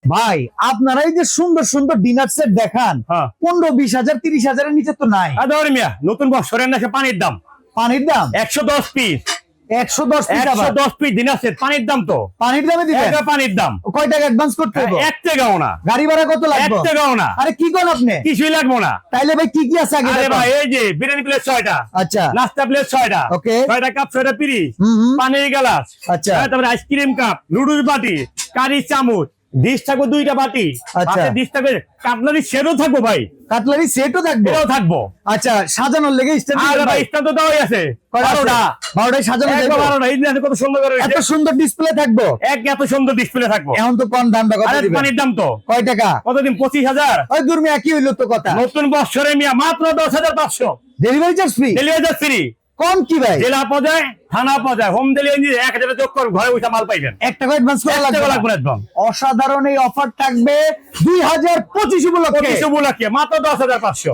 ভাই আপনারা এই যে সুন্দর সুন্দর ডিনার সেট দেখান, হ্যাঁ। 15-20 হাজার 30 হাজারের নিচে তো নাই। মিয়া নতুন বছরের নাকি পানির দাম পানির দাম 110 পিস 110 পিস, আবার 110 পিস দিন আছে পানির দাম তো পানির দামে দিবেন? এটা পানির দাম কয় টাকা অ্যাডভান্স করতে হবে? 1 টাকাও না, গাড়ি ভাড়া কত 1 লাগবে? টাকাও না, আরে কি কোন আপনি? কিছুই লাগবো না। তাইলে ভাই কি কি আছে আগে আরে দেখান। ভাই এই যে বিরিয়ানি প্লেট 6টা, আচ্ছা নাস্তা প্লেট 6টা, ওকে। 6টা কাপ 6টা পিরি, হুম। পানির গ্লাস, আচ্ছা। তারপরে আইসক্রিম কাপ, নুডলস বাটি, কারি চামচ, ডিশ থাকবো 2টা বাটি, আচ্ছা। ডিশ থাকবে, কাটলারি সেটও থাকবো ভাই, কাটলারি সেটও থাকবে? এটাও থাকবো। আচ্ছা, সাজানোর লেগে স্ট্যান্ড আরে ভাই স্ট্যান্ড তো দেওয়াই আছে 12টা, 12টায় সাজানো যাবে? 12টা এই যে কত সুন্দর করে এত সুন্দর ডিসপ্লে থাকবো? এত সুন্দর ডিসপ্লে থাকবো। এখন তো কোন দামটা কত আরে দিবেন? পানির দাম তো কয় টাকা? কতদিন 25,000, ওই দূর মিয়া কি হইলো তো কথা। নতুন বছরে মিয়া মাত্র 10,500 delivery charge free? Delivery free, কম কি ভাই? জেলা পর্যায়ে থানা পর্যায়ে হোম ডেলিভারি 1,000 যোগ করে ঘরে বসে মাল পাইবেন। 1 টাকা অ্যাডভান্স করা 1 টাকা লাগবে লাগবে না? না একদম। অসাধারণ এই অফার থাকবে 2025 উপলক্ষে। 25 উপলক্ষে মাত্র 10,500।